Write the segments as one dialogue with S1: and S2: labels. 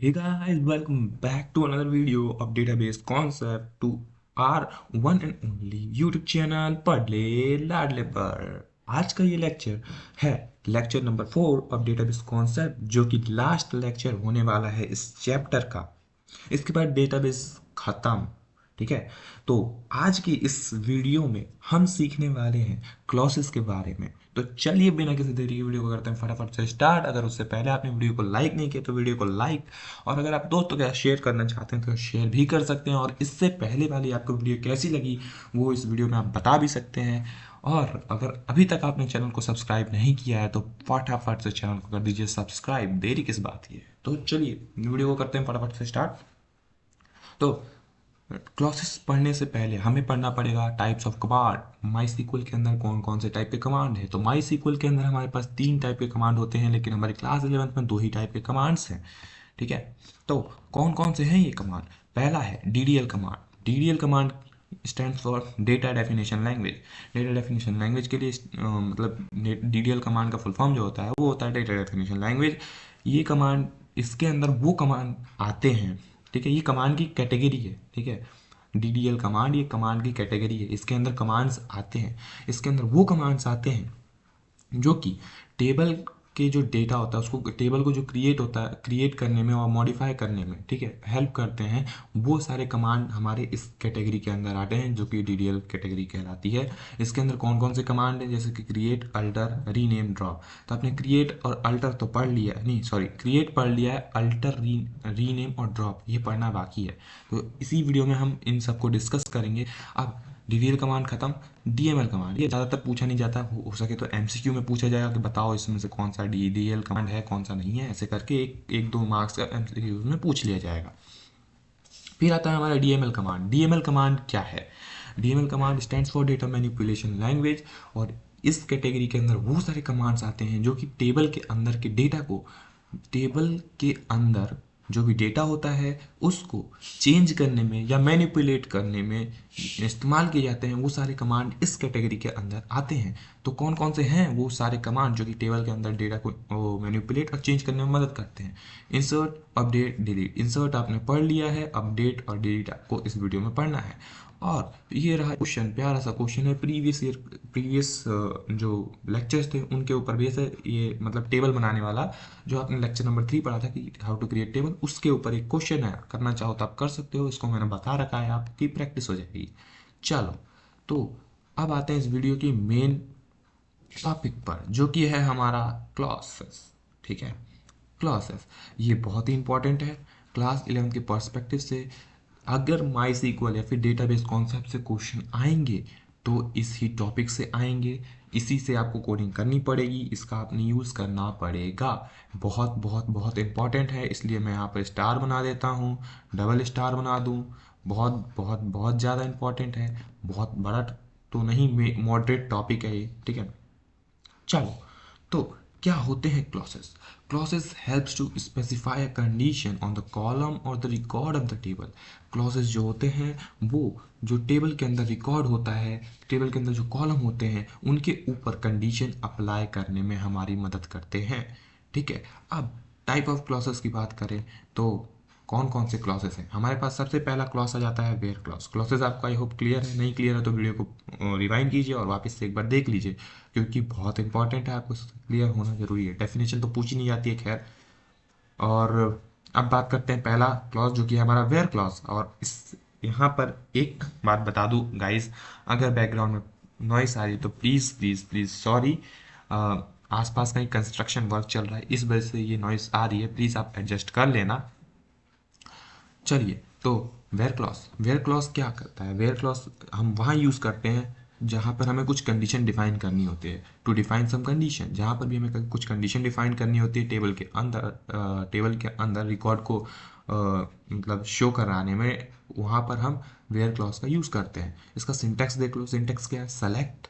S1: Hey guys, welcome back to another video of database concept to our one and only YouTube channel पढ़ ले लाडले पर। आज का ये लेक्चर है lecture number 4 of database concept, जो कि लास्ट लेक्चर होने वाला है इस चैप्टर का। इसके बाद डेटाबेस खत्म। ठीक है, तो आज की इस वीडियो में हम सीखने वाले हैं क्लॉसेस के बारे में। तो चलिए बिना किसी देरी की वीडियो को करते हैं फटाफट से स्टार्ट। अगर उससे पहले आपने वीडियो को लाइक नहीं किया तो वीडियो को लाइक, और अगर आप दोस्तों के साथ शेयर करना चाहते हैं तो शेयर भी कर सकते हैं। और इससे पहले वाली आपको वीडियो कैसी लगी वो इस वीडियो में आप बता भी सकते हैं। और अगर अभी तक आपने चैनल को सब्सक्राइब नहीं किया है तो फटाफट से चैनल को कर दीजिए सब्सक्राइब, देरी किस बात की है। तो चलिए वीडियो को करते हैं फटाफट से स्टार्ट। तो क्लॉसेस पढ़ने से पहले हमें पढ़ना पड़ेगा types of command. MySQL के अंदर कौन कौन से टाइप के कमांड है। तो माई सीक्वल के अंदर हमारे पास 3 टाइप के कमांड होते हैं, लेकिन हमारे क्लास 11th में 2 ही टाइप के कमांड्स हैं। ठीक है, तो कौन कौन से हैं ये कमांड। पहला है DDL command. DDL command stand for data definition language. Data definition language के लिए मतलब डीडीएल कमांड का फुल फॉर्म जो होता है वो होता है डेटा डेफिनेशन लैंग्वेज। ये कमांड, इसके अंदर वो कमांड आते हैं। ठीक है, ये कमांड की कैटेगरी है। ठीक है, डीडीएल कमांड ये कमांड की कैटेगरी है, इसके अंदर कमांड्स आते हैं। इसके अंदर वो कमांड्स आते हैं जो कि टेबल के जो डेटा होता है उसको, टेबल को जो क्रिएट होता है, क्रिएट करने में और मॉडिफाई करने में, ठीक है, हेल्प करते हैं। वो सारे कमांड हमारे इस कैटेगरी के अंदर आते हैं जो कि डीडीएल कैटेगरी कहलाती है। इसके अंदर कौन कौन से कमांड हैं, जैसे कि क्रिएट, अल्टर, रीनेम, ड्रॉप। तो आपने क्रिएट और अल्टर तो पढ़ लिया, नहीं सॉरी, क्रिएट पढ़ लिया है, अल्टर, रीनेम और ड्रॉप ये पढ़ना बाकी है। तो इसी वीडियो में हम इन सबको डिस्कस करेंगे। अब डीडीएल कमांड खत्म। डीएमएल कमांड ये ज़्यादातर पूछा नहीं जाता, हो सके तो एमसीक्यू में पूछा जाएगा कि बताओ इसमें से कौन सा डीडीएल कमांड है कौन सा नहीं है। ऐसे करके एक दो मार्क्स का एमसीक्यू में पूछ लिया जाएगा। फिर आता है हमारा डीएमएल कमांड। डीएमएल कमांड क्या है। DML command stands for data manipulation language. और इस कैटेगरी के अंदर वो सारे कमांड्स आते हैं जो कि टेबल के अंदर के डेटा को, टेबल के अंदर जो भी डेटा होता है उसको चेंज करने में या मैनिपुलेट करने में इस्तेमाल किए जाते हैं। वो सारे कमांड इस कैटेगरी के अंदर आते हैं। तो कौन कौन से हैं वो सारे कमांड जो कि टेबल के अंदर डेटा को मैनिपुलेट और चेंज करने में मदद करते हैं। Insert, update, delete. इंसर्ट आपने पढ़ लिया है, अपडेट और डिलीट आपको इस वीडियो में पढ़ना है। और ये रहा क्वेश्चन, प्यारा सा क्वेश्चन है, प्रीवियस ईयर, प्रीवियस जो लेक्चर्स थे उनके ऊपर बेस है ये, मतलब टेबल बनाने वाला जो आपने लेक्चर नंबर 3 पढ़ा था कि हाउ टू क्रिएट टेबल, उसके ऊपर एक क्वेश्चन है। करना चाहो तो आप कर सकते हो, इसको मैंने बता रखा है, आपकी प्रैक्टिस हो जाएगी। चलो, तो अब आते हैं इस वीडियो की मेन टॉपिक पर, जो कि है हमारा क्लॉसेस। ठीक है, क्लॉसेस ये बहुत ही इंपॉर्टेंट है क्लास 11 के पर्सपेक्टिव से। अगर माई सीक्वल या फिर डेटाबेस कॉन्सेप्ट से क्वेश्चन आएंगे तो इसी टॉपिक से आएंगे, इसी से आपको कोडिंग करनी पड़ेगी, इसका आपने यूज़ करना पड़ेगा। बहुत बहुत बहुत इंपॉर्टेंट है, इसलिए मैं यहाँ पर स्टार बना देता हूँ, डबल स्टार बना दूँ। बहुत बहुत बहुत ज़्यादा इंपॉर्टेंट है, बहुत बड़ा तो नहीं, मॉडरेट टॉपिक है ये। ठीक है, चलो, तो क्या होते हैं clauses. Clauses helps to specify a condition on the column और the record of the table. Clauses जो होते हैं वो जो टेबल के अंदर रिकॉर्ड होता है, टेबल के अंदर जो कॉलम होते हैं उनके ऊपर कंडीशन अप्लाई करने में हमारी मदद करते हैं। ठीक है, अब टाइप ऑफ क्लॉसेस की बात करें तो कौन कौन से क्लॉसेस हैं हमारे पास। सबसे पहला क्लॉस आ जाता है वेयर क्लॉज। क्लॉसेस आपको आई होप क्लियर है, नहीं क्लियर है तो वीडियो को रिवाइंड कीजिए और वापस से एक बार देख लीजिए, क्योंकि बहुत इंपॉर्टेंट है, आपको क्लियर होना जरूरी है। डेफिनेशन तो पूछी नहीं जाती है, खैर। और अब बात करते हैं पहला क्लॉज जो कि है हमारा वेयर क्लॉज। और इस यहाँ पर एक बात बता दूँ गाइस, अगर बैकग्राउंड में नॉइस आ रही है तो प्लीज़ प्लीज़ प्लीज़ सॉरी, आसपास कहीं कंस्ट्रक्शन वर्क चल रहा है इस वजह से ये नॉइस आ रही है, प्लीज़ आप एडजस्ट कर लेना। चलिए, तो वेयर क्लॉज, वेयर क्लॉज क्या करता है। वेयर क्लॉज हम वहाँ यूज़ करते हैं जहाँ पर हमें कुछ कंडीशन डिफाइन करनी होती है। टू डिफाइन सम कंडीशन, जहाँ पर भी हमें कुछ कंडीशन डिफाइन करनी होती है टेबल के अंदर, टेबल के अंदर रिकॉर्ड को मतलब शो कराने में, वहाँ पर हम वेयर क्लॉज का यूज़ करते हैं। इसका सिंटेक्स देख लो। सिंटेक्स क्या है, select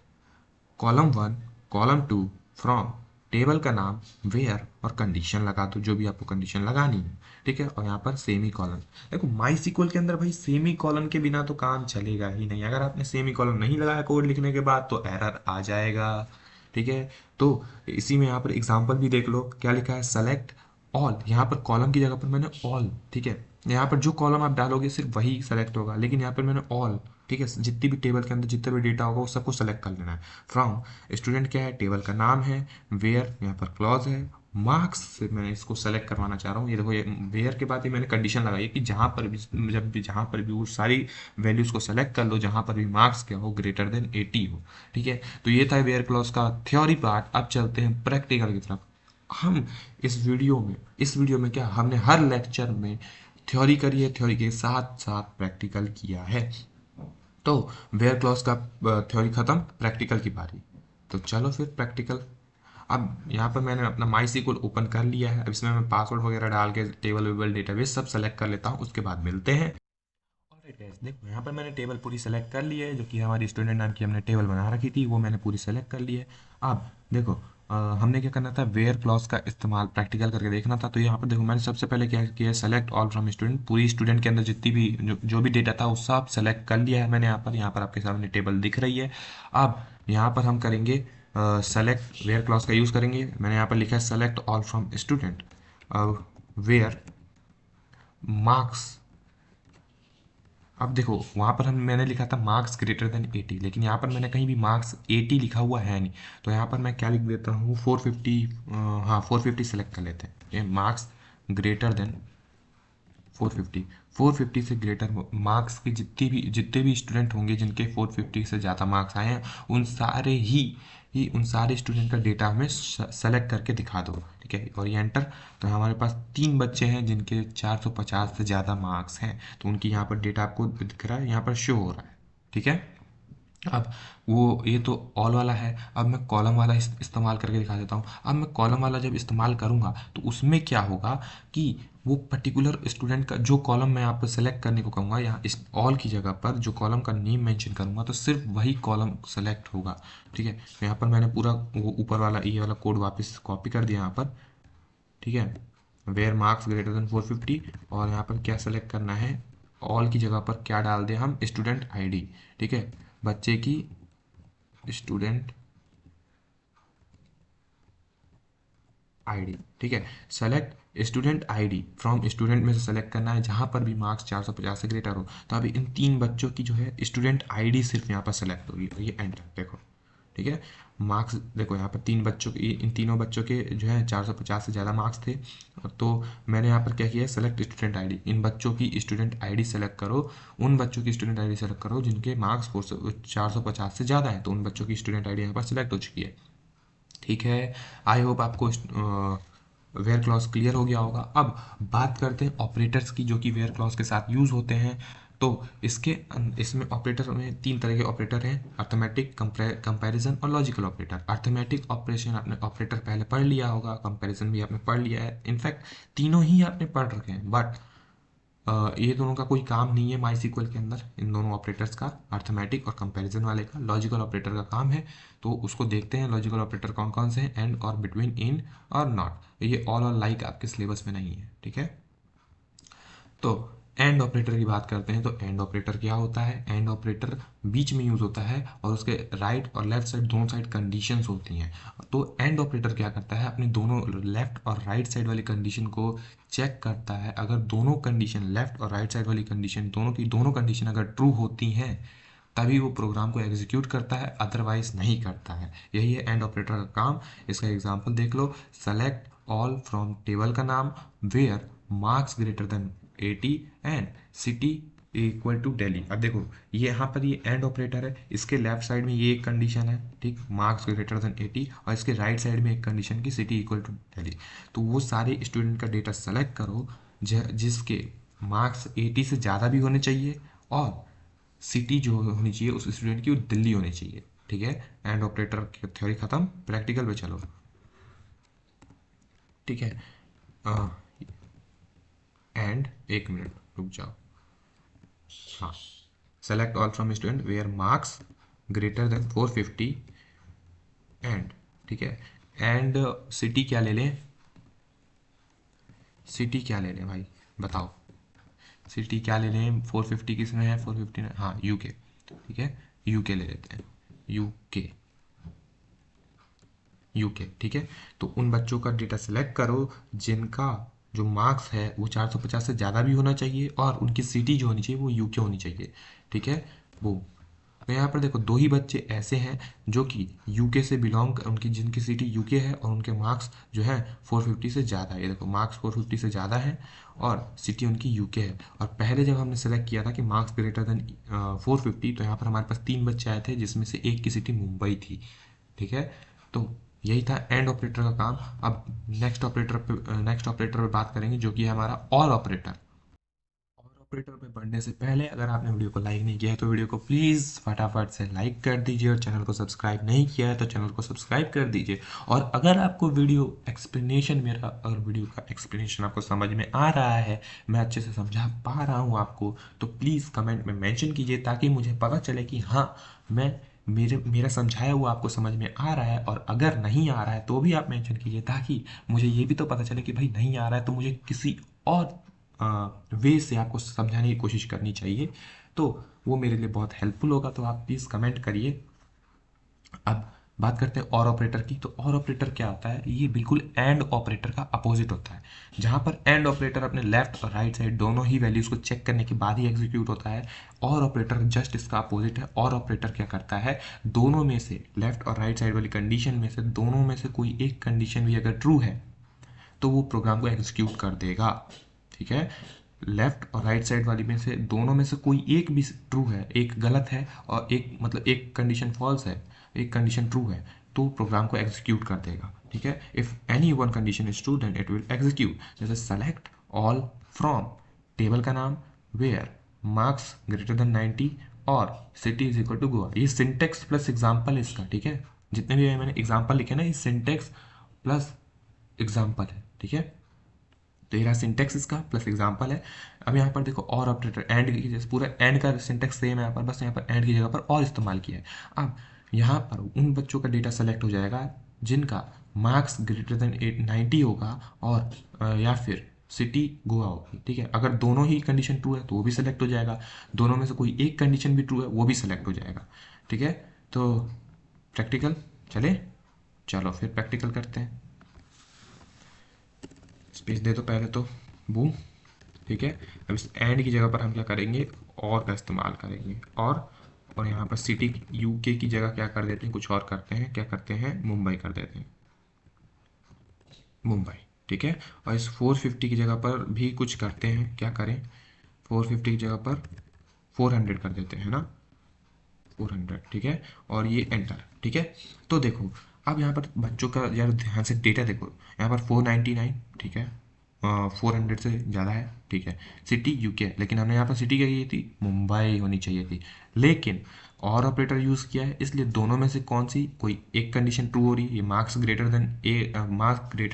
S1: column 1, column 2 from table का नाम, वेयर और कंडीशन लगा दो जो भी आपको कंडीशन लगानी है। ठीक है, और यहाँ पर सेमी कॉलन। देखो माई सीक्वल के अंदर भाई सेमी कॉलन के बिना तो काम चलेगा ही नहीं। अगर आपने सेमी कॉलन नहीं लगाया कोड लिखने के बाद तो एरर आ जाएगा। ठीक है, तो इसी में यहाँ पर एग्जांपल भी देख लो, क्या लिखा है, सेलेक्ट ऑल, यहाँ पर कॉलम की जगह पर मैंने ऑल, ठीक है। यहाँ पर जो कॉलम आप डालोगे सिर्फ वही सेलेक्ट होगा, लेकिन यहाँ पर मैंने ऑल, ठीक है, जितनी भी टेबल के अंदर जितना भी डेटा होगा वो सबको सेलेक्ट कर लेना है। फ्रॉम स्टूडेंट क्या है, टेबल का नाम है। वेयर यहाँ पर क्लॉज है। मार्क्स से मैं इसको सेलेक्ट करवाना चाह रहा हूँ। ये देखो, ये वेयर के बाद ही मैंने कंडीशन लगाई है कि जहाँ पर भी, जब भी जहाँ पर भी वो सारी वैल्यूज़ को सेलेक्ट कर लो जहाँ पर भी मार्क्स क्या हो, ग्रेटर देन 80 हो, ठीक है। तो ये था वेयर क्लॉज का थ्योरी पार्ट। अब चलते हैं प्रैक्टिकल की तरफ। हम इस वीडियो में क्या, हमने हर लेक्चर में थ्योरी करी है, थ्योरी के साथ साथ प्रैक्टिकल किया है। तो वेयर क्लॉज का थ्योरी खत्म, प्रैक्टिकल की बारी। तो चलो फिर प्रैक्टिकल। अब यहाँ पर मैंने अपना माई सीक्वल ओपन कर लिया है। अब इसमें मैं पासवर्ड वगैरह डाल के टेबल वेबल डेटाबेस सब सेलेक्ट कर लेता हूँ, उसके बाद मिलते हैं। ऑलराइट गाइस, देखो यहाँ पर मैंने टेबल पूरी सेलेक्ट कर ली है, जो कि हमारी स्टूडेंट नाम की हमने टेबल बना रखी थी, वो मैंने पूरी सेलेक्ट कर ली है। अब देखो, हमने क्या करना था, वेयर क्लॉज का इस्तेमाल प्रैक्टिकल करके देखना था। तो यहाँ पर देखो, मैंने सबसे पहले क्या किया, सेलेक्ट ऑल फ्रॉम स्टूडेंट, पूरी स्टूडेंट के अंदर जितनी भी जो भी डेटा था वो सब सेलेक्ट कर लिया है मैंने। यहाँ पर आपके सामने टेबल दिख रही है। अब यहाँ पर हम करेंगे सेलेक्ट, वेयर क्लॉज का यूज़ करेंगे। मैंने यहाँ पर लिखा है सेलेक्ट ऑल फ्रॉम स्टूडेंट। अब वेयर मार्क्स, अब देखो वहाँ पर हम मैंने लिखा था मार्क्स ग्रेटर देन 80, लेकिन यहाँ पर मैंने कहीं भी मार्क्स 80 लिखा हुआ है नहीं। तो यहाँ पर मैं क्या लिख देता हूँ, 450, हाँ 450 सेलेक्ट कर लेते हैं। ये मार्क्स ग्रेटर देन 450, 450 से ग्रेटर मार्क्स के जितने भी स्टूडेंट होंगे जिनके 450 से ज़्यादा मार्क्स आए हैं, उन सारे स्टूडेंट का डेटा हमें सेलेक्ट करके दिखा दो, ठीक है। और ये एंटर। तो हमारे पास 3 बच्चे हैं जिनके 450 से ज़्यादा मार्क्स हैं, तो उनकी यहाँ पर डेटा आपको दिख रहा है, यहाँ पर शो हो रहा है, ठीक है। अब वो ये तो ऑल वाला है। अब मैं कॉलम वाला इस्तेमाल करके दिखा देता हूँ। अब मैं कॉलम वाला जब इस्तेमाल करूँगा तो उसमें क्या होगा कि वो पर्टिकुलर स्टूडेंट का जो कॉलम मैं यहाँ पर सेलेक्ट करने को कहूँगा, यहाँ इस ऑल की जगह पर जो कॉलम का नेम मेंशन करूँगा तो सिर्फ वही कॉलम सेलेक्ट होगा, ठीक है। तो यहाँ पर मैंने पूरा वो ऊपर वाला ये वाला कोड वापस कॉपी कर दिया यहाँ पर, ठीक है। वेयर मार्क्स ग्रेटर देन 450, और यहाँ पर क्या सेलेक्ट करना है, ऑल की जगह पर क्या डाल दें हम, स्टूडेंट आईडी, ठीक है। बच्चे की स्टूडेंट आईडी, ठीक है। Select student ID, from student में से सेलेक्ट करना है जहाँ पर भी मार्क्स 450 से ग्रेटर हो। तो अभी इन 3 बच्चों की जो है स्टूडेंट आईडी सिर्फ यहाँ पर सेलेक्ट होगी, और ये एंटर देखो, ठीक है। मार्क्स देखो यहाँ पर 3 बच्चों के, इन तीनों बच्चों के जो है 450 से ज़्यादा मार्क्स थे। तो मैंने यहाँ पर क्या किया है, सेलेक्ट स्टूडेंट आईडी, इन बच्चों की स्टूडेंट आईडी सेलेक्ट करो, उन बच्चों की स्टूडेंट आईडी सेलेक्ट करो जिनके मार्क्स 450 से ज़्यादा है। तो उन बच्चों की स्टूडेंट आईडी यहाँ पर सेलेक्ट हो चुकी है, ठीक है। आई होप आपको वेयर क्लॉज क्लियर हो गया होगा। अब बात करते हैं ऑपरेटर्स की, जो कि वेयर क्लॉज के साथ यूज़ होते हैं। तो इसमें ऑपरेटर में 3 तरह के ऑपरेटर हैं, अर्थमेटिक, कंपैरिजन और लॉजिकल ऑपरेटर। अर्थमेटिक ऑपरेशन आपने ऑपरेटर पहले पढ़ लिया होगा, कंपैरिजन भी आपने पढ़ लिया है, इनफैक्ट तीनों ही आपने पढ़ रखे हैं। बट ये दोनों का कोई काम नहीं है माई सीक्वल के अंदर, इन दोनों ऑपरेटर्स का, अर्थमेटिक और कंपैरिजन वाले का। लॉजिकल ऑपरेटर का काम है, तो उसको देखते हैं। लॉजिकल ऑपरेटर कौन कौन से हैं, एंड और बिटवीन, इन और नॉट। ये ऑल और लाइक आपके सिलेबस में नहीं है, ठीक है। तो एंड ऑपरेटर की बात करते हैं। तो एंड ऑपरेटर क्या होता है, एंड ऑपरेटर बीच में यूज़ होता है, और उसके राइट और लेफ्ट साइड दोनों साइड कंडीशंस होती हैं। तो एंड ऑपरेटर क्या करता है, अपनी दोनों लेफ्ट और राइट साइड वाली कंडीशन को चेक करता है। अगर दोनों कंडीशन, लेफ्ट और राइट साइड वाली कंडीशन, दोनों की दोनों कंडीशन अगर ट्रू होती हैं तभी वो प्रोग्राम को एग्जीक्यूट करता है, अदरवाइज नहीं करता है। यही है एंड ऑपरेटर का काम। इसका एग्जांपल देख लो, सेलेक्ट ऑल फ्रॉम टेबल का नाम, where marks greater than 80 and city equal to Delhi. अब देखो ये यहाँ पर ये एंड ऑपरेटर है, इसके लेफ्ट साइड में ये एक कंडीशन है, ठीक, मार्क्स ग्रेटर देन 80, और इसके राइट साइड में एक कंडीशन की सिटी इक्वल टू दिल्ली। तो वो सारे स्टूडेंट का डेटा सेलेक्ट करो जिसके मार्क्स 80 से ज़्यादा भी होने चाहिए, और सिटी जो होनी चाहिए उस स्टूडेंट की वो दिल्ली होनी चाहिए, ठीक है। एंड ऑपरेटर की थ्योरी खत्म, प्रैक्टिकल पे चलो, ठीक है। एंड एक मिनट रुक जाओ, हाँ, select all from student where marks greater than 450 and, ठीक है। एंड सिटी क्या ले लें, सिटी क्या ले लें भाई, बताओ। सिटी क्या ले लें, 450 किस में है, 450 में, हाँ यूके, ठीक है, यूके ले लेते हैं, यूके। यूके, ठीक है। तो उन बच्चों का डेटा सेलेक्ट करो जिनका जो मार्क्स है वो 450 से ज़्यादा भी होना चाहिए और उनकी सिटी जो होनी चाहिए वो यूके होनी चाहिए, ठीक है। वो तो यहाँ पर देखो दो ही बच्चे ऐसे हैं जो कि यूके से बिलोंग, उनकी जिनकी सिटी यूके है और उनके मार्क्स जो है 450 से ज़्यादा है। ये देखो मार्क्स 450 से ज़्यादा है और सिटी उनकी यूके है। और पहले जब हमने सेलेक्ट किया था कि मार्क्स ग्रेटर देन 450, तो यहाँ पर हमारे पास 3 बच्चे आए थे जिसमें से एक की सिटी मुंबई थी, ठीक है। तो यही था एंड ऑपरेटर का काम। अब नेक्स्ट ऑपरेटर पे बात करेंगे जो कि है हमारा और ऑपरेटर। और ऑपरेटर पे बढ़ने से पहले अगर आपने वीडियो को लाइक नहीं किया है तो वीडियो को प्लीज़ फटाफट से लाइक कर दीजिए और चैनल को सब्सक्राइब नहीं किया है तो चैनल को सब्सक्राइब कर दीजिए। और अगर आपको वीडियो का एक्सप्लेनेशन आपको समझ में आ रहा है, मैं अच्छे से समझा पा रहा हूँ आपको, तो प्लीज़ कमेंट में मेंशन कीजिए ताकि मुझे पता चले कि हाँ, मैं मेरा समझाया हुआ आपको समझ में आ रहा है। और अगर नहीं आ रहा है तो भी आप मेंशन कीजिए ताकि मुझे ये भी तो पता चले कि भाई नहीं आ रहा है तो मुझे किसी और वे से आपको समझाने की कोशिश करनी चाहिए। तो वो मेरे लिए बहुत हेल्पफुल होगा, तो आप प्लीज़ कमेंट करिए। अब बात करते हैं और ऑपरेटर की। तो और ऑपरेटर क्या होता है, ये बिल्कुल एंड ऑपरेटर का अपोजिट होता है। जहाँ पर एंड ऑपरेटर अपने लेफ्ट और राइट साइड दोनों ही वैल्यूज़ को चेक करने के बाद ही एग्जीक्यूट होता है, और ऑपरेटर जस्ट इसका अपोजिट है। और ऑपरेटर क्या करता है, दोनों में से लेफ्ट और राइट साइड वाली कंडीशन में से दोनों में से कोई एक कंडीशन भी अगर ट्रू है तो वो प्रोग्राम को एग्जीक्यूट कर देगा, ठीक है। लेफ्ट और राइट साइड वाली में से दोनों में से कोई एक भी ट्रू है, एक गलत है और एक मतलब एक कंडीशन फॉल्स है, एक कंडीशन ट्रू है, तो प्रोग्राम को एग्जीक्यूट कर देगा, ठीक है। If any one condition is true then it will execute. जैसे सेलेक्ट ऑल फ्रॉम टेबल का नाम, वेयर मार्क्स ग्रेटर देन 90 और city is equal to Goa. ये सिंटेक्स प्लस एग्जाम्पल है इसका, ठीक है। जितने भी मैंने एग्जाम्पल लिखे ना, ये सिंटेक्स प्लस एग्जाम्पल है, ठीक है। तो ये रहा सिंटेक्स इसका प्लस एग्जाम्पल है। अब यहाँ पर देखो और ऑपरेटर एंड की जैसे पूरा एंड का सिंटेक्स सेम है यहाँ पर, बस यहाँ पर एंड की जगह पर और इस्तेमाल किया है। अब यहाँ पर उन बच्चों का डेटा सेलेक्ट हो जाएगा जिनका मार्क्स ग्रेटर देन 890 होगा और या फिर सिटी गोवा होगी, ठीक है। अगर दोनों ही कंडीशन ट्रू है तो वो भी सिलेक्ट हो जाएगा, दोनों में से कोई एक कंडीशन भी ट्रू है वो भी सिलेक्ट हो जाएगा, ठीक है। तो प्रैक्टिकल चले, चलो फिर प्रैक्टिकल करते हैं। स्पेस दे दो पहले तो, बूम, ठीक है। अब इस एंड की जगह पर हम क्या करेंगे, और का इस्तेमाल करेंगे। और यहाँ पर सिटी यूके की जगह क्या कर देते हैं, कुछ और करते हैं, क्या करते हैं, मुंबई कर देते हैं, मुंबई, ठीक है। और इस 450 की जगह पर भी कुछ करते हैं, क्या करें, 450 की जगह पर 400 कर देते हैं ना, 400, ठीक है। और ये एंटर, ठीक है। तो देखो अब यहाँ पर बच्चों का यार ध्यान से डेटा देखो, यहाँ पर 499, ठीक है, 400 से ज़्यादा है, ठीक है। सिटी यूके है, लेकिन हमने यहाँ पर सिटी क्या की थी, मुंबई होनी चाहिए थी, लेकिन और ऑपरेटर यूज़ किया है, इसलिए दोनों में से कौन सी कोई एक कंडीशन ट्रू हो रही है, ये मार्क्स ग्रेटर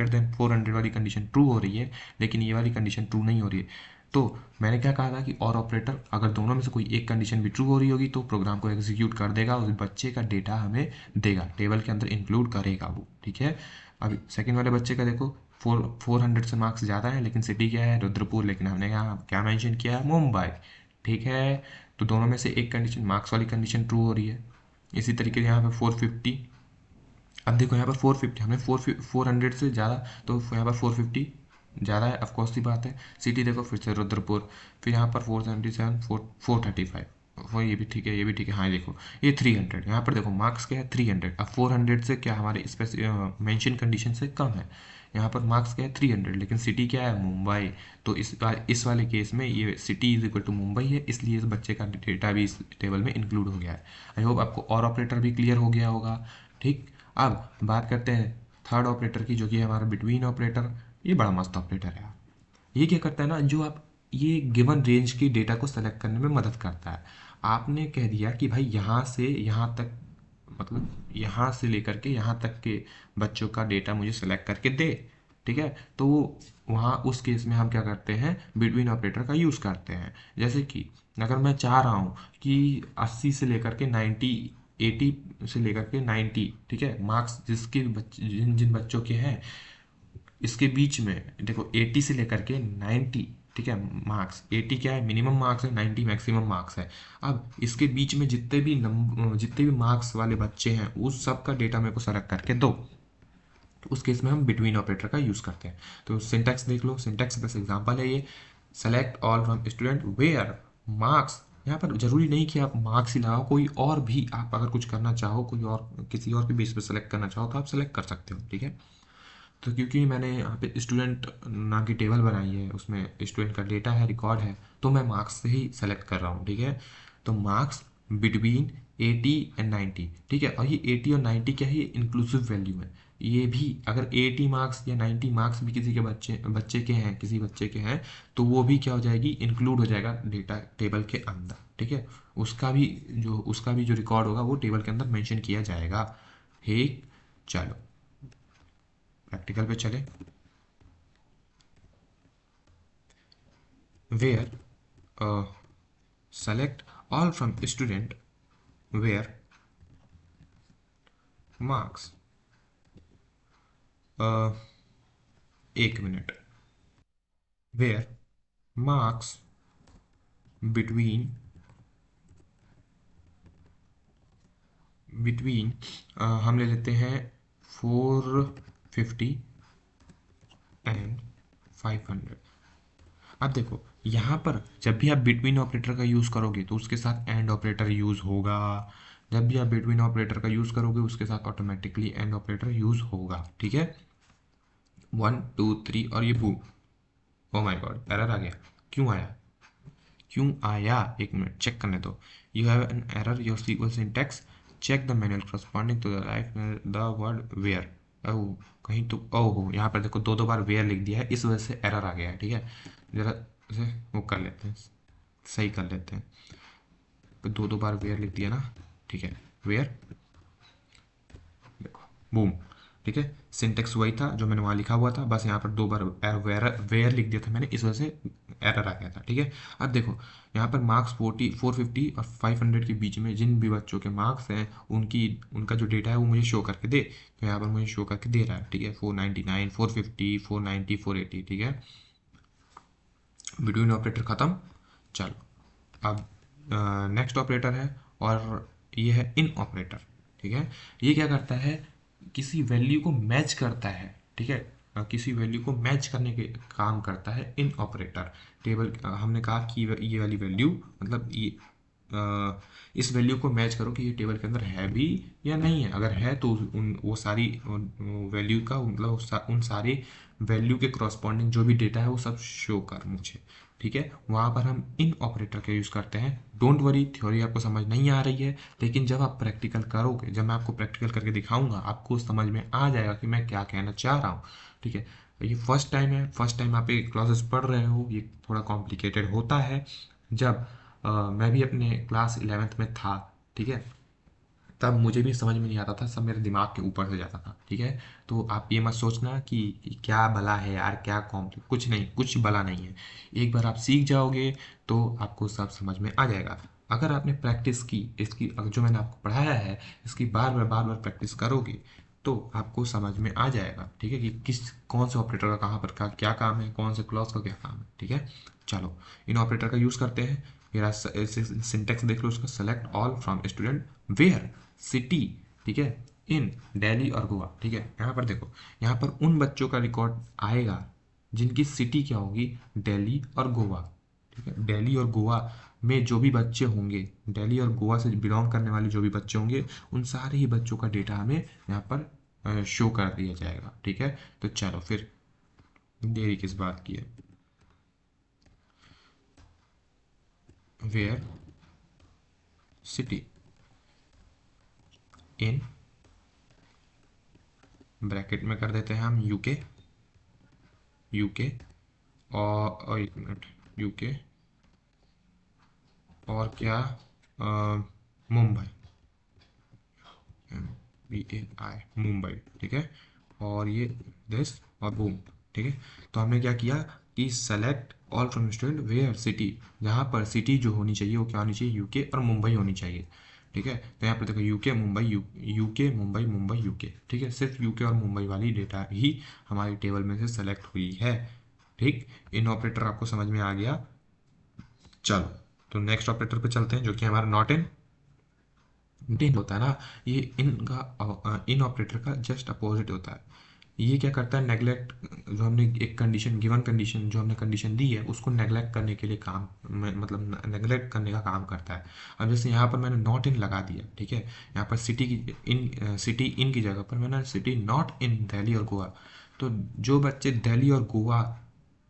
S1: देन 400 वाली कंडीशन ट्रू हो रही है, लेकिन ये वाली कंडीशन ट्रू नहीं हो रही है। तो मैंने क्या कहा था कि और ऑपरेटर अगर दोनों में से कोई एक कंडीशन भी ट्रू हो रही होगी तो प्रोग्राम को एग्जीक्यूट कर देगा, उस बच्चे का डेटा हमें देगा, टेबल के अंदर इंक्लूड करेगा वो, ठीक है। अब सेकंड वाले बच्चे का देखो 400 से मार्क्स ज़्यादा है लेकिन सिटी क्या है, रुद्रपुर, लेकिन हमने यहाँ क्या मेंशन किया है, मुंबई, ठीक है। तो दोनों में से एक कंडीशन मार्क्स वाली कंडीशन ट्रू हो रही है। इसी तरीके से यहाँ पे 450, अब देखो यहाँ पर 450, हमने 400 से ज़्यादा, तो यहाँ पर 450 ज़्यादा है, ऑफकोर्स सी बात है। सिटी देखो फिर से रुद्रपुर, फिर यहाँ पर 477, 435, वो ये भी ठीक है, ये भी ठीक है। हाँ देखो ये 300, यहाँ पर देखो मार्क्स क्या है 300, अब 400 से क्या हमारे मेंशन कंडीशन से कम है, यहाँ पर मार्क्स क्या है 300, लेकिन सिटी क्या है, मुंबई। तो इस वाले केस में ये city is equal to Mumbai है, इसलिए इस बच्चे का डेटा भी इस टेबल में इंक्लूड हो गया है। आई होप आपको और ऑपरेटर भी क्लियर हो गया होगा, ठीक। अब बात करते हैं थर्ड ऑपरेटर की, जो कि है हमारा बिटवीन ऑपरेटर। ये बड़ा मस्त ऑपरेटर है यार। ये क्या करता है ना, जो आप ये गिवन रेंज की डेटा को सेलेक्ट करने में मदद करता है। आपने कह दिया कि भाई यहाँ से यहाँ तक, मतलब यहाँ से लेकर के यहाँ तक के बच्चों का डेटा मुझे सेलेक्ट करके दे, ठीक है। तो वो वहाँ उस केस में हम क्या करते हैं, बिटवीन ऑपरेटर का यूज़ करते हैं। जैसे कि अगर मैं चाह रहा हूँ कि 80 से लेकर के 90, 80 से लेकर के 90, ठीक है, मार्क्स जिसके जिन जिन बच्चों के हैं इसके बीच में देखो 80 से लेकर के 90, ठीक है, मार्क्स 80 क्या है, मिनिमम मार्क्स है, 90 मैक्सिमम मार्क्स है। अब इसके बीच में जितने भी मार्क्स वाले बच्चे हैं उस सब का डेटा मेरे को सेलेक्ट करके दो, तो उस केस में हम बिटवीन ऑपरेटर का यूज़ करते हैं। तो सिंटैक्स देख लो, सिंटैक्स बस एग्जांपल है ये। Select all from student where marks, यहाँ पर जरूरी नहीं कि आप मार्क्स ही लगाओ, कोई और भी आप अगर कुछ करना चाहो, कोई और किसी और के बेस पे सेलेक्ट करना चाहो तो आप सेलेक्ट कर सकते हो, ठीक है। तो क्योंकि मैंने यहाँ पे स्टूडेंट नाम की टेबल बनाई है, उसमें स्टूडेंट का डेटा है, रिकॉर्ड है, तो मैं मार्क्स से ही सेलेक्ट कर रहा हूँ, ठीक है। तो मार्क्स बिटवीन 80 एंड 90, ठीक है। और ये 80 और 90 क्या है, ये इंक्लूसिव वैल्यू है। ये भी अगर 80 मार्क्स या 90 मार्क्स भी किसी के बच्चे बच्चे के हैं, किसी बच्चे के हैं, तो वो भी क्या हो जाएगी, इंक्लूड हो जाएगा डेटा टेबल के अंदर, ठीक है। उसका भी जो रिकॉर्ड होगा वो टेबल के अंदर मेंशन किया जाएगा, ठीक। चलो प्रैक्टिकल पे चले। Where select all from student where marks, 1 minute, where marks between हम ले लेते हैं 450 एंड 500। अब देखो यहाँ पर जब भी आप बिटवीन ऑपरेटर का यूज़ करोगे तो उसके साथ एंड ऑपरेटर यूज़ होगा। जब भी आप बिटवीन ऑपरेटर का यूज़ करोगे उसके साथ ऑटोमेटिकली एंड ऑपरेटर यूज़ होगा, ठीक है। 1 2 3 और ये boom. Oh my God, error आ गया। क्यों आया, क्यों आया, 1 मिनट चेक करने दो। You have an error your SQL syntax, check the manual corresponding to the life the word where. Oh, कहीं तो ओह यहाँ पर देखो दो दो बार वेयर लिख दिया है, इस वजह से एरर आ गया है, ठीक है। जरा इसे वो कर लेते हैं, सही कर लेते हैं। तो दो दो बार वेयर लिख दिया ना, ठीक है। वेयर, देखो बूम, ठीक है। सिंटेक्स वही था जो मैंने वहाँ लिखा हुआ था, बस यहाँ पर दो बार वेयर वेयर लिख दिया था मैंने, इस वजह से एरर आ गया था, ठीक है। अब देखो यहाँ पर मार्क्स 450 और 500 के बीच में जिन भी बच्चों के मार्क्स हैं उनका जो डेटा है वो मुझे शो करके दे। तो यहाँ पर मुझे शो करके दे रहा है, ठीक है। 499 450 490 480, ठीक है। बिटवीन ऑपरेटर ख़त्म। चलो अब नेक्स्ट ऑपरेटर है, और ये है इन ऑपरेटर, ठीक है। ये क्या करता है, किसी वैल्यू को मैच करता है, ठीक है। किसी वैल्यू को मैच करने के काम करता है इन ऑपरेटर। टेबल हमने कहा कि ये वाली वैल्यू मतलब ये इस वैल्यू को मैच करो कि ये टेबल के अंदर है भी या नहीं है। अगर है तो उन वो सारी वैल्यू का मतलब उन सारे वैल्यू के करस्पॉन्डिंग जो भी डेटा है वो सब शो कर मुझे, ठीक है। वहाँ पर हम इन ऑपरेटर का यूज़ करते हैं। डोंट वरी, थ्योरी आपको समझ नहीं आ रही है, लेकिन जब आप प्रैक्टिकल करोगे, जब मैं आपको प्रैक्टिकल करके दिखाऊंगा, आपको समझ में आ जाएगा कि मैं क्या कहना चाह रहा हूँ, ठीक है। ये फर्स्ट टाइम है, फर्स्ट टाइम आप ये क्लासेस पढ़ रहे हो, ये थोड़ा कॉम्प्लिकेटेड होता है। जब मैं भी अपने क्लास 11th में था, ठीक है, तब मुझे भी समझ में नहीं आता था, सब मेरे दिमाग के ऊपर से जाता था, ठीक है। तो आप ये मत सोचना कि क्या भला है यार, क्या कॉम्प्लिक, कुछ नहीं, कुछ भला नहीं है। एक बार आप सीख जाओगे तो आपको सब समझ में आ जाएगा। अगर आपने प्रैक्टिस की इसकी, अगर जो मैंने आपको पढ़ाया है इसकी बार बार प्रैक्टिस करोगे तो आपको समझ में आ जाएगा, ठीक है, कि किस कौन से ऑपरेटर का कहाँ पर क्या काम है, कौन से क्लॉज का क्या काम है, ठीक है। चलो इन ऑपरेटर का यूज़ करते हैं। मेरा सिंटेक्स देख लो उसका, select all from student where city, ठीक है, इन दिल्ली और गोवा, ठीक है। यहाँ पर देखो, यहाँ पर उन बच्चों का रिकॉर्ड आएगा जिनकी सिटी क्या होगी, दिल्ली और गोवा, ठीक है। दिल्ली और गोवा में जो भी बच्चे होंगे, दिल्ली और गोवा से बिलोंग करने वाले जो भी बच्चे होंगे, उन सारे ही बच्चों का डेटा हमें यहाँ पर शो कर दिया जाएगा, ठीक है। तो चलो फिर देरी किस बात की है। वेयर सिटी इन, ब्रैकेट में कर देते हैं हम यूके, यूके और 1 मिनट, यूके और क्या, मुंबई, MBAI मुंबई, ठीक है। और ये दिस और बूम, ठीक है। तो हमने क्या किया कि select all from student where city, जहाँ पर सिटी जो होनी चाहिए वो क्या होनी चाहिए, यूके और मुंबई होनी चाहिए, ठीक है। तो यहाँ पर देखो UK Mumbai, UK Mumbai Mumbai UK, ठीक है। सिर्फ यूके और मुंबई वाली डेटा ही हमारी टेबल में से सेलेक्ट हुई है, ठीक। इन ऑपरेटर आपको समझ में आ गया। चलो तो नेक्स्ट ऑपरेटर पे चलते हैं जो कि हमारा नॉट इन। इन होता है ना, ये इन ऑपरेटर का जस्ट अपोजिट होता है। ये क्या करता है, नेगलेक्ट, जो हमने एक कंडीशन, गिवन कंडीशन जो हमने कंडीशन दी है उसको नेगलेक्ट करने के लिए काम मतलब नेगलेक्ट करने का काम करता है। अब जैसे यहाँ पर मैंने नॉट इन लगा दिया, ठीक है, यहाँ पर सिटी की इन, सिटी इन की जगह पर मैंने सिटी नॉट इन दिल्ली और गोवा, तो जो बच्चे दिल्ली और गोवा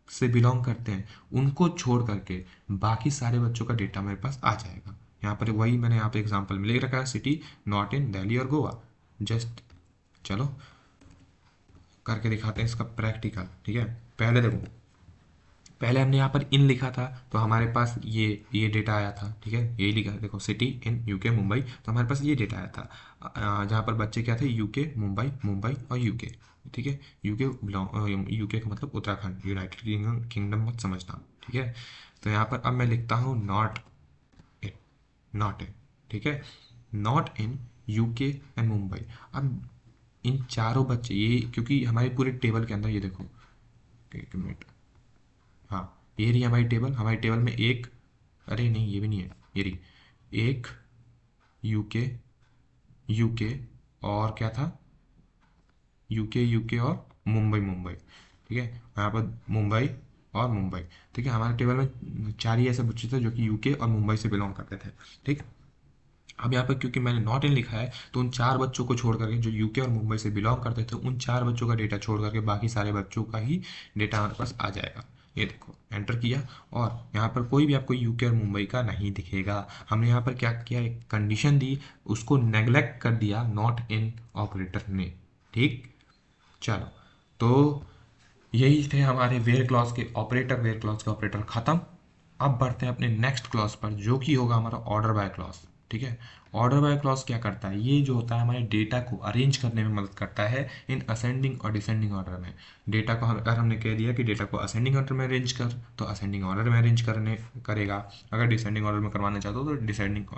S1: से बिलोंग करते हैं उनको छोड़ करके बाकी सारे बच्चों का डेटा मेरे पास आ जाएगा। यहाँ पर वही मैंने यहाँ पे एग्जांपल में लिख रखा है, सिटी नॉट इन दिल्ली और गोवा। जस्ट चलो करके दिखाते हैं इसका प्रैक्टिकल, ठीक है। पहले देखो, पहले हमने यहाँ पर इन लिखा था तो हमारे पास ये डेटा आया था, ठीक है, यही लिखा है देखो, सिटी इन यूके मुंबई, तो हमारे पास ये डेटा आया था। जहाँ पर बच्चे क्या थे, यूके मुंबई, मुंबई और यूके, ठीक है। यूके बिलोंग, यूके का मतलब उत्तराखंड, यूनाइटेड किंगडम, किंगडम मत समझना, ठीक है। तो यहाँ पर अब मैं लिखता हूँ नॉट इन, नॉट इन, ठीक है, not in UK and Mumbai. अब इन चारों बच्चे, ये क्योंकि हमारी पूरे टेबल के अंदर, ये देखो, एक मिनट, हाँ, ये रही हमारी टेबल, हमारी टेबल में एक, अरे नहीं ये भी नहीं है, ये रही एक, यूके, यूके और क्या था, यूके, यूके और मुंबई, मुंबई, ठीक है, यहाँ पर मुंबई और मुंबई, ठीक है। हमारे टेबल में चार ही ऐसे बच्चे थे जो कि यूके और मुंबई से बिलोंग करते थे, ठीक। अब यहाँ पर क्योंकि मैंने नॉट इन लिखा है तो उन चार बच्चों को छोड़ करके, जो यूके और मुंबई से बिलोंग करते थे, उन चार बच्चों का डेटा छोड़ करके बाकी सारे बच्चों का ही डेटा हमारे पास आ जाएगा। ये देखो एंटर किया और यहाँ पर कोई भी आपको यूके और मुंबई का नहीं दिखेगा। हमने यहाँ पर क्या किया, एक कंडीशन दी, उसको नेग्लेक्ट कर दिया नॉट इन ऑपरेटर ने, ठीक। चलो, तो यही थे हमारे वेयर क्लॉज के ऑपरेटर, वेयर क्लॉज के ऑपरेटर खत्म। अब बढ़ते हैं अपने नेक्स्ट क्लॉज पर, जो कि होगा हमारा ऑर्डर बाय क्लॉज, ठीक है। ऑर्डर बाय क्लॉज क्या करता है, ये जो होता है हमारे डेटा को अरेंज करने में मदद करता है इन असेंडिंग और डिसेंडिंग ऑर्डर में। डेटा को अगर हमने कह दिया कि डेटा को असेंडिंग ऑर्डर में अरेंज कर, तो असेंडिंग ऑर्डर में अरेंज करने करेगा। अगर डिसेंडिंग ऑर्डर में करवाना चाहते हो तो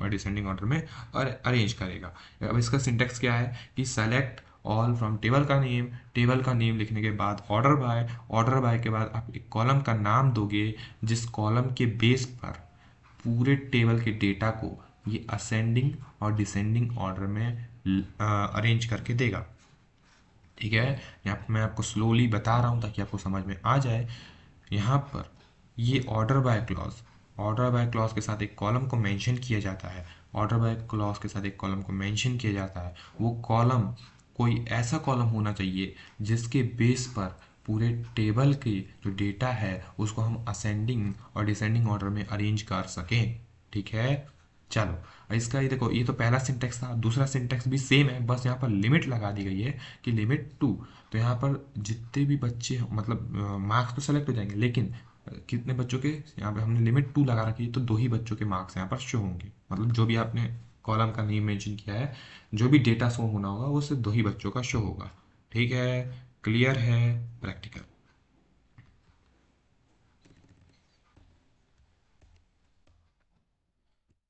S1: डिसेंडिंग ऑर्डर में अरेंज करेगा। अब इसका सिंटेक्स क्या है कि सेलेक्ट ऑल फ्रॉम टेबल का नेम, टेबल का नेम लिखने के बाद ऑर्डर बाय, ऑर्डर बाय के बाद आप एक कॉलम का नाम दोगे, जिस कॉलम के बेस पर पूरे टेबल के डेटा को ये असेंडिंग और डिसेंडिंग ऑर्डर में अरेंज करके देगा, ठीक है। यहाँ पर मैं आपको स्लोली बता रहा हूँ ताकि आपको समझ में आ जाए। यहाँ पर ये order by clause, order by clause के साथ एक कॉलम को मेंशन किया जाता है, ऑर्डर बाय क्लॉज के साथ एक कॉलम को मेंशन किया जाता है। वो कॉलम कोई ऐसा कॉलम होना चाहिए जिसके बेस पर पूरे टेबल के जो डेटा है उसको हम असेंडिंग और डिसेंडिंग ऑर्डर में अरेंज कर सकें, ठीक है। चलो, इसका ये देखो, ये तो पहला सिंटेक्स था, दूसरा सिंटेक्स भी सेम है, बस यहाँ पर लिमिट लगा दी गई है कि लिमिट टू। तो यहाँ पर जितने भी बच्चे, मतलब मार्क्स तो सेलेक्ट हो जाएंगे, लेकिन कितने बच्चों के, यहाँ पे हमने लिमिट टू लगा रखी है, तो दो ही बच्चों के मार्क्स यहाँ पर शो होंगे, मतलब जो भी आपने कॉलम का नेम मेंशन किया है, जो भी डेटा शो होना होगा वो सिर्फ दो ही बच्चों का शो होगा, ठीक है। क्लियर है practical.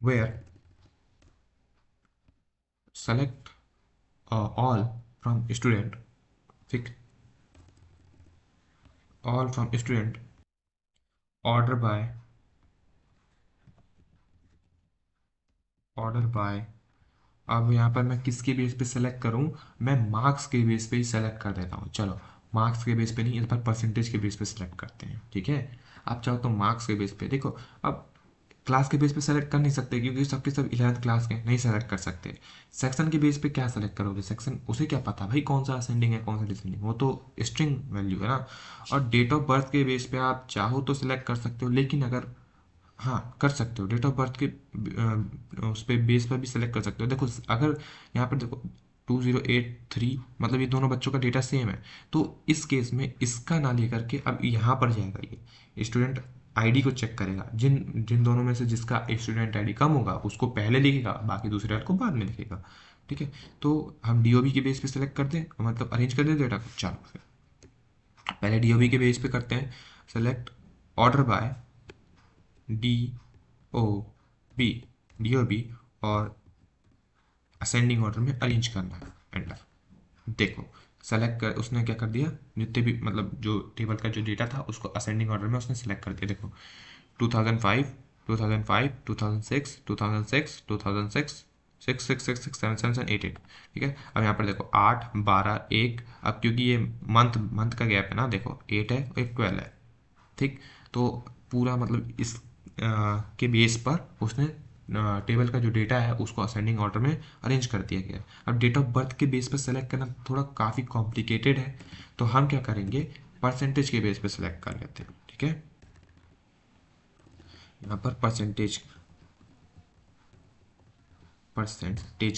S1: Where select all from student, ठीक, all from student, order by, order by. अब यहाँ पर मैं किसके बेस पे सेलेक्ट करूँ, मैं मार्क्स के बेस पे ही सेलेक्ट कर देता हूँ। चलो, मार्क्स के बेस पे नहीं, इस बार परसेंटेज के बेस पे सेलेक्ट करते हैं, ठीक है। आप चाहो तो मार्क्स के बेस पे देखो। अब क्लास के बेस पे सेलेक्ट कर नहीं सकते क्योंकि सबके सब 11th क्लास के नहीं सेलेक्ट कर सकते। सेक्शन के बेस पे क्या सेलेक्ट करोगे, सेक्शन उसे क्या पता भाई कौन सा असेंडिंग है कौन सा डिसेंडिंग, वो तो स्ट्रिंग वैल्यू है ना। और डेट ऑफ बर्थ के बेस पे आप चाहो तो सिलेक्ट कर सकते हो, लेकिन अगर, हाँ कर सकते हो, डेट ऑफ बर्थ के उस पर बेस पर भी सेलेक्ट कर सकते हो। देखो अगर यहाँ पर देखो 2083, मतलब ये दोनों बच्चों का डेटा सेम है, तो इस केस में इसका ना लेकर के अब यहाँ पर जाएगा, ये स्टूडेंट आईडी को चेक करेगा, जिन जिन दोनों में से जिसका स्टूडेंट आईडी कम होगा उसको पहले लिखेगा, बाकी दूसरे वाले को बाद में लिखेगा, ठीक है। तो हम डीओबी के बेस पे सेलेक्ट कर दें, मतलब अरेंज कर दें डेटा को। चलो फिर पहले डीओबी के बेस पे करते हैं select order by D O B, D O B, और असेंडिंग ऑर्डर में अरेंज करना है, एंटर। देखो सेलेक्ट कर, उसने क्या कर दिया, जितने भी मतलब जो टेबल का जो डेटा था उसको असेंडिंग ऑर्डर में उसने सेलेक्ट कर दिया। देखो 2005, 2005, 2006, 2006, 2006, 6 6 6 6 7 7 7 8 8, ठीक है। अब यहाँ पर देखो 8 12 1, अब क्योंकि ये मंथ मंथ का गैप है ना, देखो 8 है और एक 12 है, ठीक। तो पूरा मतलब इस के बेस पर उसने टेबल का जो डेटा है उसको असेंडिंग ऑर्डर में अरेंज कर दिया गया है। अब डेट ऑफ बर्थ के बेस पर सेलेक्ट करना थोड़ा काफ़ी कॉम्प्लिकेटेड है, तो हम क्या करेंगे, परसेंटेज के बेस पर सेलेक्ट कर लेते हैं, ठीक है। यहाँ पर परसेंटेज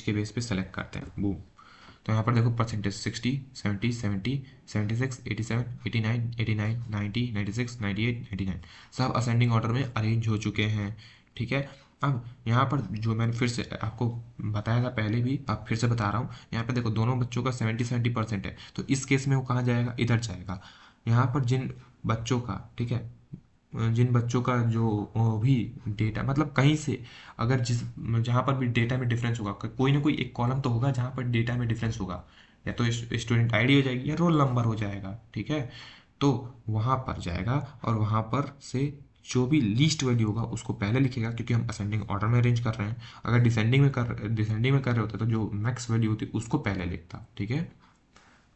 S1: के बेस पे सेलेक्ट करते हैं, बूम। तो यहाँ पर देखो परसेंटेज 60 70 70 76 87 89 89 90 96 98 99 सब असेंडिंग ऑर्डर में अरेंज हो चुके हैं, ठीक है। अब यहाँ पर जो मैंने फिर से आपको बताया था पहले भी, अब फिर से बता रहा हूँ, यहाँ पर देखो दोनों बच्चों का 70% है, तो इस केस में वो कहाँ जाएगा, इधर जाएगा। यहाँ पर जिन बच्चों का, ठीक है, जिन बच्चों का जो भी डेटा मतलब कहीं से अगर जिस जहाँ पर भी डेटा में डिफरेंस होगा, कोई ना कोई एक कॉलम तो होगा जहाँ पर डेटा में डिफरेंस होगा, या तो स्टूडेंट आईडी हो जाएगी या रोल नंबर हो जाएगा, ठीक है। तो वहाँ पर जाएगा और वहाँ पर से जो भी लीस्ट वैल्यू होगा उसको पहले लिखेगा, क्योंकि हम असेंडिंग ऑर्डर में अरेंज कर रहे हैं। अगर डिसेंडिंग में कर रहे होते तो जो मैक्स वैल्यू होती उसको पहले लिखता, ठीक है।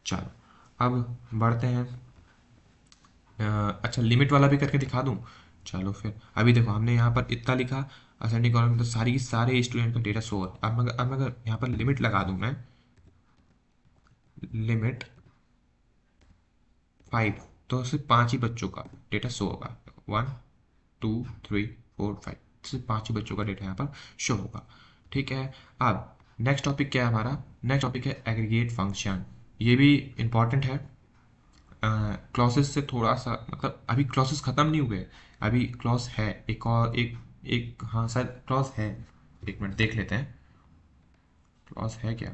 S1: चलो अब बढ़ते हैं। अच्छा लिमिट वाला भी करके दिखा दूं, चलो फिर। अभी देखो हमने यहाँ पर इतना लिखा असेंडिंग कॉलम में, तो सारे स्टूडेंट का डेटा शो हो। अब अगर यहाँ पर लिमिट लगा दूं मैं, लिमिट 5, तो सिर्फ 5 ही बच्चों का डेटा शो होगा, 1 2 3 4 5, सिर्फ 5 ही बच्चों का डेटा यहाँ पर शो होगा, ठीक है। अब नेक्स्ट टॉपिक क्या है हमारा, नेक्स्ट टॉपिक है एग्रीगेट फंक्शन। ये भी इंपॉर्टेंट है। क्लॉसेस से थोड़ा सा मतलब अभी क्लॉसेस ख़त्म नहीं हुए, अभी क्लॉज है एक और एक एक हाँ शायद क्लॉज है, एक मिनट देख लेते हैं, क्लॉज है क्या,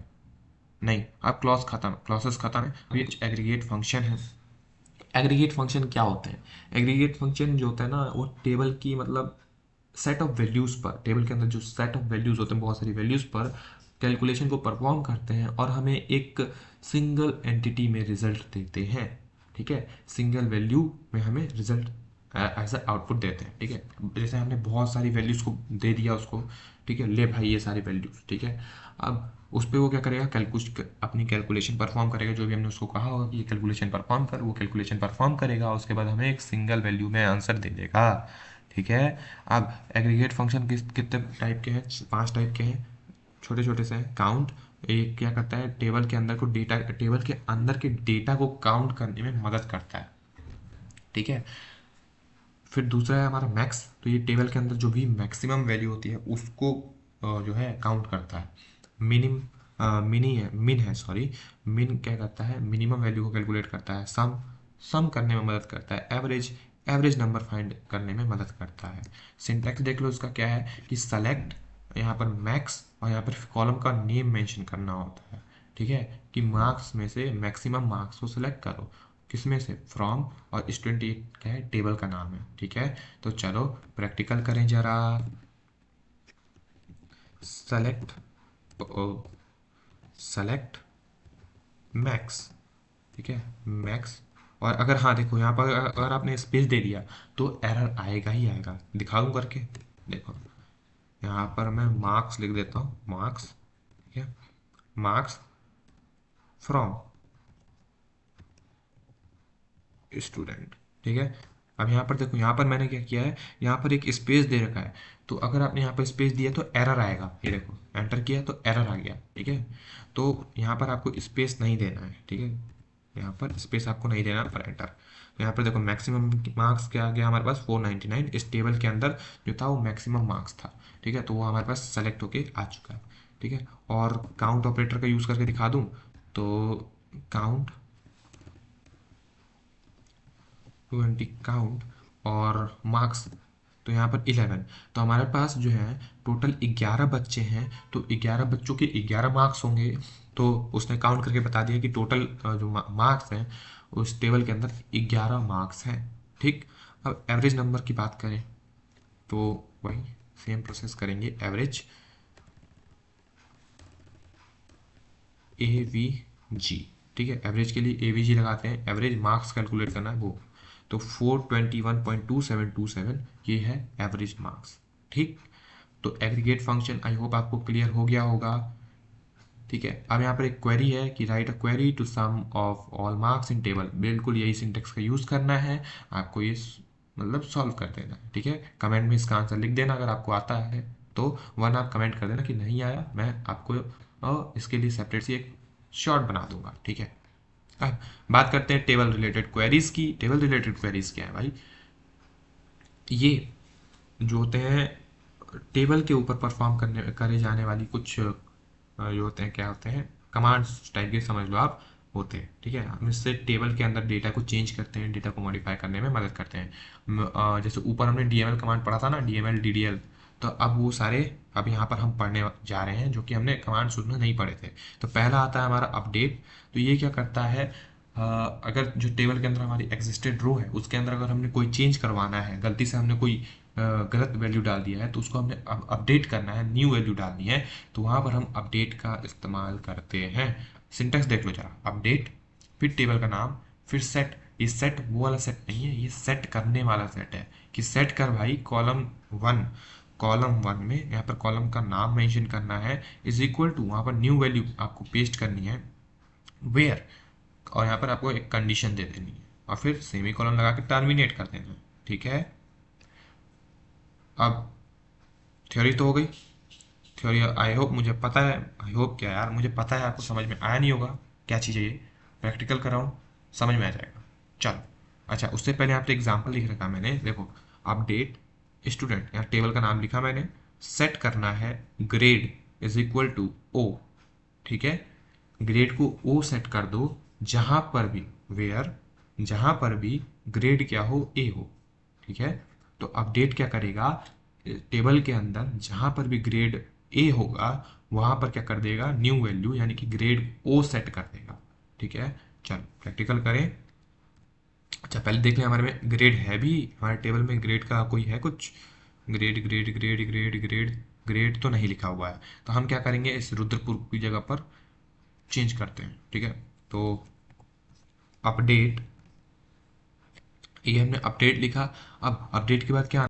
S1: नहीं, अब क्लॉज ख़त्म, क्लॉसेस ख़त्म है, अभी एग्रीगेट फंक्शन है। एग्रीगेट फंक्शन क्या होते हैं, एग्रीगेट फंक्शन जो होता है ना, वो टेबल की मतलब सेट ऑफ वैल्यूज़ पर, टेबल के अंदर जो सेट ऑफ वैल्यूज़ होते हैं बहुत सारी वैल्यूज़ पर कैलकुलेशन को परफॉर्म करते हैं और हमें एक सिंगल एंटिटी में रिजल्ट देते हैं, ठीक है। सिंगल वैल्यू में हमें रिजल्ट एज अ आउटपुट देते हैं, ठीक है। जैसे हमने बहुत सारी वैल्यूज़ को दे दिया उसको, ठीक है, ले भाई ये सारी वैल्यूज़, ठीक है। अब उस पर वो क्या करेगा, अपनी कैलकुलेशन परफॉर्म करेगा, जो भी हमने उसको कहा होगा कि ये कैलकुलेशन परफॉर्म कर, वो कैलकुलेशन परफॉर्म करेगा, उसके बाद हमें एक सिंगल वैल्यू में आंसर दे देगा, ठीक है। अब एग्रीगेट फंक्शन कितने टाइप के हैं, 5 टाइप के हैं, छोटे छोटे से हैं। काउंट, एक क्या करता है, टेबल के अंदर के डेटा को काउंट करने में मदद करता है, ठीक है। फिर दूसरा है हमारा मैक्स, तो ये टेबल के अंदर जो भी मैक्सिमम वैल्यू होती है उसको जो है काउंट करता है। मिनिम मिन है, सॉरी, मिन क्या करता है, मिनिमम वैल्यू को कैलकुलेट करता है। सम करने में मदद करता है। एवरेज नंबर फाइंड करने में मदद करता है। सिंटैक्स देख लो इसका क्या है कि सेलेक्ट, यहाँ पर मैक्स और यहाँ पर कॉलम का नेम मेंशन करना होता है, ठीक है, कि मार्क्स में से मैक्सिमम मार्क्स को सिलेक्ट करो, किसमें से, फ्रॉम, और स्टूडेंट ये क्या है, टेबल का नाम है, ठीक है। तो चलो प्रैक्टिकल करें जरा। सेलेक्ट सेलेक्ट मैक्स, ठीक है, मैक्स। और अगर हाँ देखो यहाँ पर अगर आपने स्पेस दे दिया तो एरर आएगा ही आएगा, दिखाऊं करके, देखो यहाँ पर मैं मार्क्स लिख देता हूँ, मार्क्स, ठीक है, मार्क्स फ्रॉम स्टूडेंट, ठीक है। अब यहाँ पर देखो, यहाँ पर मैंने क्या किया है, यहाँ पर एक स्पेस दे रखा है, तो अगर आपने यहाँ पर स्पेस दिया तो एरर आएगा, ये देखो एंटर किया तो एरर आ गया, ठीक है। तो यहाँ पर आपको स्पेस नहीं देना है, ठीक है, यहाँ पर स्पेस आपको नहीं देना पर एंटर। तो यहाँ पर देखो मैक्सिमम मार्क्स क्या आ गया हमारे पास, 499, इस टेबल के अंदर जो था वो मैक्सिमम मार्क्स था, ठीक है। तो वो हमारे पास सेलेक्ट होके आ चुका है, ठीक है। और काउंट ऑपरेटर का यूज़ करके दिखा दूँ, तो काउंट 20 काउंट और मार्क्स, तो यहाँ पर 11, तो हमारे पास जो है टोटल 11 बच्चे हैं, तो 11 बच्चों के 11 मार्क्स होंगे। तो उसने काउंट करके बता दिया कि टोटल जो मार्क्स हैं उस टेबल के अंदर 11 मार्क्स हैं, ठीक। अब एवरेज नंबर की बात करें तो वही सेम प्रोसेस करेंगे, एवरेज AVG, ठीक है, एवरेज के लिए AVG लगाते हैं, एवरेज मार्क्स कैलकुलेट करना है वो, तो 421.2727 ये है एवरेज मार्क्स, ठीक। तो एग्रीगेट फंक्शन आई होप आपको क्लियर हो गया होगा। ठीक है, अब यहाँ पर एक क्वेरी है कि write a query to sum of all marks in table. बिल्कुल यही सिंटेक्स का यूज़ करना है आपको, ये मतलब सॉल्व कर देना है। ठीक है, कमेंट में इसका आंसर लिख देना अगर आपको आता है तो, वन आप कमेंट कर देना कि नहीं आया, मैं आपको इसके लिए सेपरेट सी एक शॉर्ट बना दूंगा। ठीक है, अब बात करते हैं टेबल रिलेटेड क्वेरीज की। टेबल रिलेटेड क्वेरीज क्या है भाई? ये जो होते हैं टेबल के ऊपर परफॉर्म करने करे जाने वाली कुछ जो होते हैं, क्या होते हैं, कमांड्स टाइप के समझ लो आप, होते हैं। ठीक है, हम इससे टेबल के अंदर डेटा को चेंज करते हैं, डेटा को मॉडिफाई करने में मदद करते हैं। जैसे ऊपर हमने डीएमएल कमांड पढ़ा था ना, डीएमएल डीडीएल, तो अब वो सारे अब यहाँ पर हम पढ़ने जा रहे हैं, जो कि हमने कमांड्स उसमें नहीं पढ़े थे। तो पहला आता है हमारा अपडेट। तो ये क्या करता है, अगर जो टेबल के अंदर हमारी एग्जिस्टेड रो है उसके अंदर अगर हमने कोई चेंज करवाना है, गलती से हमने कोई गलत वैल्यू डाल दिया है, तो उसको हमने अपडेट करना है, न्यू वैल्यू डालनी है, तो वहाँ पर हम अपडेट का इस्तेमाल करते हैं। सिंटेक्स देख लो जरा, अपडेट, फिर टेबल का नाम, फिर सेट। ये सेट वो वाला सेट नहीं है, ये सेट करने वाला सेट है कि सेट कर भाई कॉलम वन। कॉलम वन में यहाँ पर कॉलम का नाम मेंशन करना है, इज इक्वल टू वहाँ पर न्यू वैल्यू आपको पेस्ट करनी है, वेयर, और यहाँ पर आपको एक कंडीशन दे देनी है, और फिर सेमी कॉलन लगा के टर्मिनेट कर देना है। ठीक है, अब थ्योरी तो हो गई। थ्योरी आई होप मुझे पता है, आई होप क्या यार, मुझे पता है आपको समझ में आया नहीं होगा क्या चीज़ है ये। प्रैक्टिकल कराऊँ, समझ में आ जाएगा। चलो, अच्छा उससे पहले यहाँ पे एग्जाम्पल लिख रखा मैंने, देखो, अपडेट स्टूडेंट, यहाँ टेबल का नाम लिखा मैंने, सेट करना है grade is equal to O. ठीक है, ग्रेड को ओ सेट कर दो जहां पर भी, वेयर, जहां पर भी ग्रेड क्या हो, ए हो। ठीक है, तो अपडेट क्या करेगा, टेबल के अंदर जहां पर भी ग्रेड ए होगा वहां पर क्या कर देगा, न्यू वैल्यू यानी कि ग्रेड ओ सेट कर देगा। ठीक है, चलो प्रैक्टिकल करें। अच्छा पहले देख लें हमारे में ग्रेड है भी, हमारे टेबल में ग्रेड का कोई है कुछ, grade grade grade grade grade, grade तो नहीं लिखा हुआ है। तो हम क्या करेंगे, इस रुद्रपुर की जगह पर चेंज करते हैं। ठीक है, तो अपडेट, ये हमने अपडेट लिखा। अब अपडेट के बाद क्या